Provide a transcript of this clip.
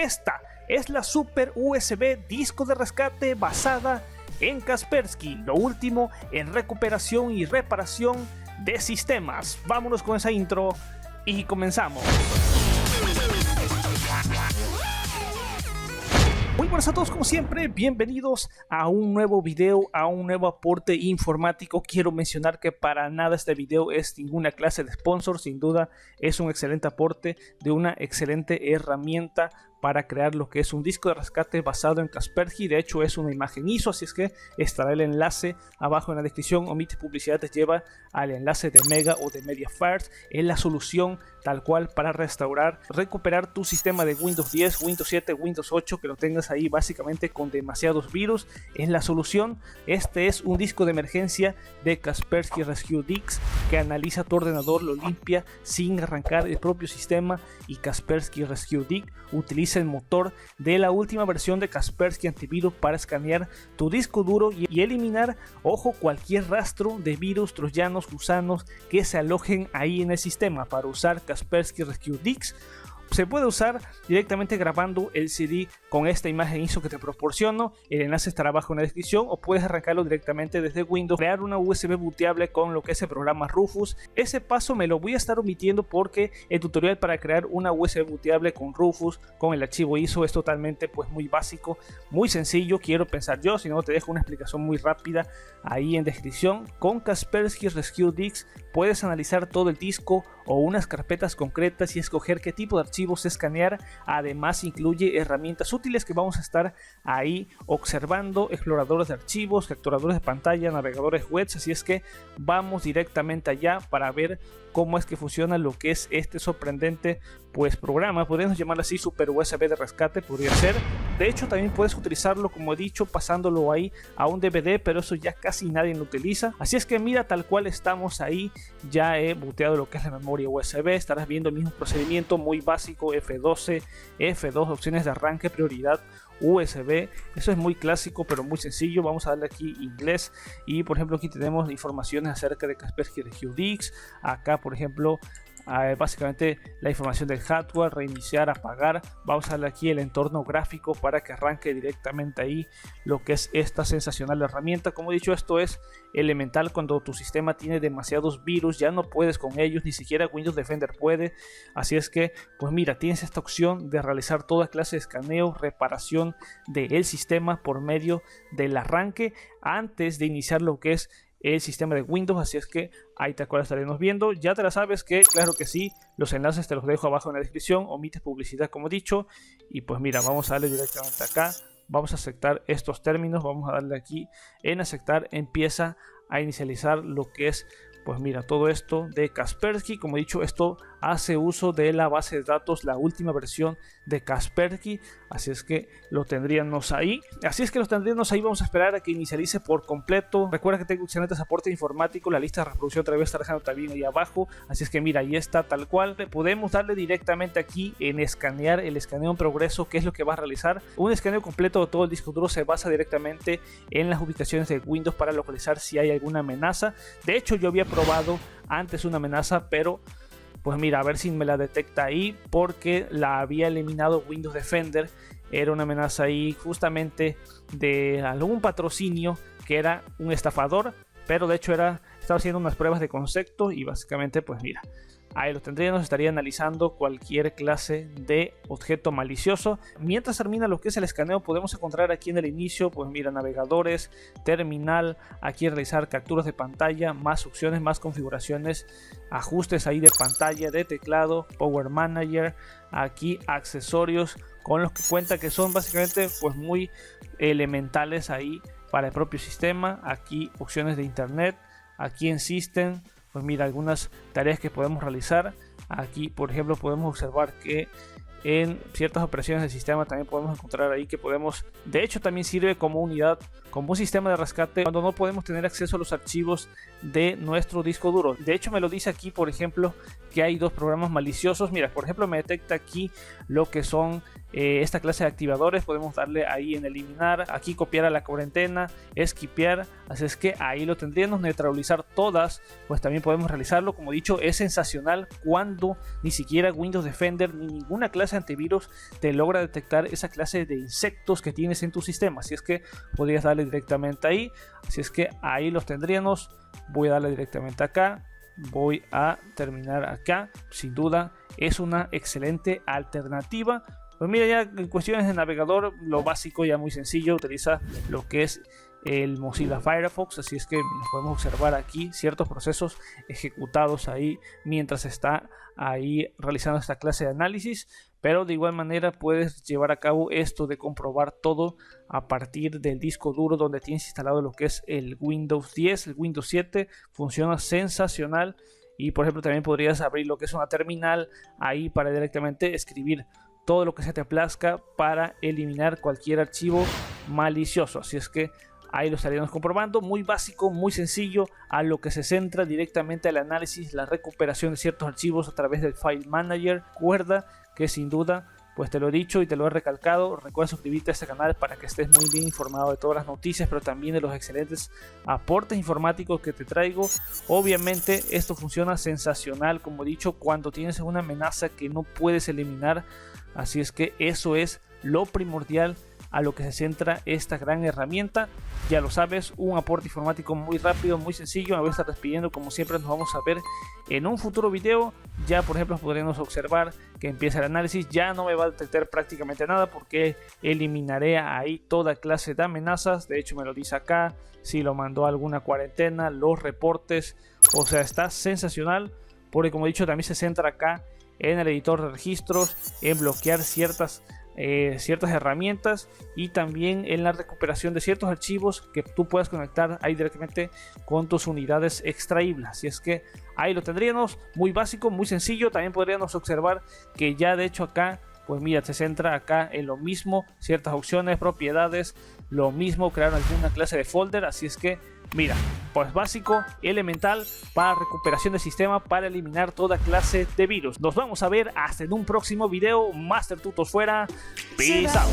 Esta es la Super USB disco de rescate basada en Kaspersky, lo último en recuperación y reparación de sistemas. Vámonos con esa intro y comenzamos. Muy buenas a todos, como siempre, bienvenidos a un nuevo video, a un nuevo aporte informático. Quiero mencionar que para nada este video es ninguna clase de sponsor, sin duda es un excelente aporte de una excelente herramienta para crear lo que es un disco de rescate basado en Kaspersky. De hecho es una imagen ISO, así es que estará el enlace abajo en la descripción. Omite publicidad, te lleva al enlace de Mega o de Mediafire. Es la solución tal cual para restaurar, recuperar tu sistema de Windows 10, Windows 7, Windows 8 que lo tengas ahí básicamente con demasiados virus. Es la solución. Este es un disco de emergencia de Kaspersky Rescue Disks que analiza tu ordenador, lo limpia sin arrancar el propio sistema, y Kaspersky Rescue Disk utiliza el motor de la última versión de Kaspersky Antivirus para escanear tu disco duro y eliminar, ojo, cualquier rastro de virus, troyanos, gusanos que se alojen ahí en el sistema. Para usar Kaspersky Rescue Disk se puede usar directamente grabando el CD con esta imagen ISO que te proporciono. El enlace estará abajo en la descripción, o puedes arrancarlo directamente desde Windows, crear una USB booteable con lo que es el programa Rufus. Ese paso me lo voy a estar omitiendo porque el tutorial para crear una USB booteable con Rufus, con el archivo ISO, es totalmente muy básico, muy sencillo, quiero pensar yo. Si no, te dejo una explicación muy rápida ahí en descripción. Con Kaspersky Rescue Disk puedes analizar todo el disco o unas carpetas concretas y escoger qué tipo de archivos escanear. Además incluye herramientas útiles que vamos a estar ahí observando: exploradores de archivos, capturadores de pantalla, navegadores web. Así es que vamos directamente allá para ver cómo es que funciona lo que es este sorprendente programa. Podríamos llamarlo así, Super USB de rescate, podría ser. De hecho también puedes utilizarlo, como he dicho, pasándolo ahí a un DVD, pero eso ya casi nadie lo utiliza. Así es que mira, tal cual estamos ahí, ya he booteado lo que es la memoria USB. Estarás viendo el mismo procedimiento muy básico: F12, F2, opciones de arranque, prioridad, USB. Eso es muy clásico pero muy sencillo. Vamos a darle aquí inglés y por ejemplo aquí tenemos informaciones acerca de Kaspersky Rescue Disk. Acá por ejemplo básicamente la información del hardware, reiniciar, apagar. Vamos a darle aquí el entorno gráfico para que arranque directamente ahí lo que es esta sensacional herramienta. Como he dicho, esto es elemental cuando tu sistema tiene demasiados virus, ya no puedes con ellos, ni siquiera Windows Defender puede. Así es que mira, tienes esta opción de realizar toda clase de escaneo, reparación del sistema por medio del arranque antes de iniciar lo que es el sistema de Windows. Así es que ahí te acuerdas, estaremos viendo. Ya te la sabes, que claro que sí, los enlaces te los dejo abajo en la descripción. Omites publicidad, como dicho. Y mira, vamos a darle directamente acá, vamos a aceptar estos términos, vamos a darle aquí en aceptar. Empieza a inicializar lo que es mira, todo esto de Kaspersky. Como he dicho, esto hace uso de la base de datos, la última versión de Kaspersky. Así es que lo tendríamos ahí. Vamos a esperar a que inicialice por completo. Recuerda que tengo excelentes aporte informático. La lista de reproducción te la voy a estar dejando también ahí abajo. Así es que mira, ahí está tal cual. Podemos darle directamente aquí en escanear, el escaneo en progreso, que es lo que va a realizar. Un escaneo completo de todo el disco duro se basa directamente en las ubicaciones de Windows para localizar si hay alguna amenaza. De hecho, yo había probado antes una amenaza, pero mira, a ver si me la detecta ahí, porque la había eliminado Windows Defender. Era una amenaza ahí justamente de algún patrocinio que era un estafador, pero de hecho estaba haciendo unas pruebas de concepto y básicamente mira, ahí lo tendríamos. Estaría analizando cualquier clase de objeto malicioso. Mientras termina lo que es el escaneo, podemos encontrar aquí en el inicio mira, navegadores, terminal, aquí realizar capturas de pantalla, más opciones, más configuraciones, ajustes ahí de pantalla, de teclado, Power Manager, aquí accesorios con los que cuenta, que son básicamente muy elementales ahí para el propio sistema. Aquí opciones de internet, aquí en System, mira, algunas tareas que podemos realizar. Aquí por ejemplo podemos observar que en ciertas operaciones del sistema también podemos encontrar ahí que podemos, de hecho también sirve como unidad, como un sistema de rescate cuando no podemos tener acceso a los archivos de nuestro disco duro. De hecho me lo dice aquí, por ejemplo, que hay dos programas maliciosos. Mira, por ejemplo me detecta aquí lo que son esta clase de activadores. Podemos darle ahí en eliminar, aquí copiar a la cuarentena, esquipear, así es que ahí lo tendríamos. Neutralizar todas, pues también podemos realizarlo. Como he dicho, es sensacional cuando ni siquiera Windows Defender ni ninguna clase de antivirus te logra detectar esa clase de insectos que tienes en tu sistema, así es que podrías darle directamente ahí, así es que ahí los tendríamos. Voy a darle directamente acá, voy a terminar acá. Sin duda es una excelente alternativa. Pues mira, ya en cuestiones de navegador, lo básico ya muy sencillo, utiliza lo que es el Mozilla Firefox, así es que podemos observar aquí ciertos procesos ejecutados ahí mientras está ahí realizando esta clase de análisis, pero de igual manera puedes llevar a cabo esto de comprobar todo a partir del disco duro donde tienes instalado lo que es el Windows 10, el Windows 7, funciona sensacional. Y por ejemplo también podrías abrir lo que es una terminal ahí para directamente escribir todo lo que se te plazca para eliminar cualquier archivo malicioso, así es que ahí lo estaríamos comprobando. Muy básico, muy sencillo, a lo que se centra directamente el análisis, la recuperación de ciertos archivos a través del File Manager. Recuerda que sin duda, pues te lo he dicho y te lo he recalcado, recuerda suscribirte a este canal para que estés muy bien informado de todas las noticias, pero también de los excelentes aportes informáticos que te traigo. Obviamente esto funciona sensacional, como he dicho, cuando tienes una amenaza que no puedes eliminar, así es que eso es lo primordial a lo que se centra esta gran herramienta. Ya lo sabes, un aporte informático muy rápido, muy sencillo. Me voy a estar despidiendo, como siempre nos vamos a ver en un futuro video. Ya por ejemplo podremos observar que empieza el análisis, ya no me va a detectar prácticamente nada porque eliminaré ahí toda clase de amenazas. De hecho me lo dice acá, si lo mandó a alguna cuarentena, los reportes, o sea, está sensacional, porque como he dicho también se centra acá en el editor de registros, en bloquear ciertas herramientas y también en la recuperación de ciertos archivos que tú puedas conectar ahí directamente con tus unidades extraíbles. Así es que ahí lo tendríamos, muy básico, muy sencillo. También podríamos observar que ya de hecho acá, pues mira, se centra acá en lo mismo, ciertas opciones, propiedades, lo mismo, crear alguna clase de folder. Así es que mira, pues básico, elemental para recuperación del sistema, para eliminar toda clase de virus. Nos vamos a ver hasta en un próximo video. Master Tutos fuera. Peace out.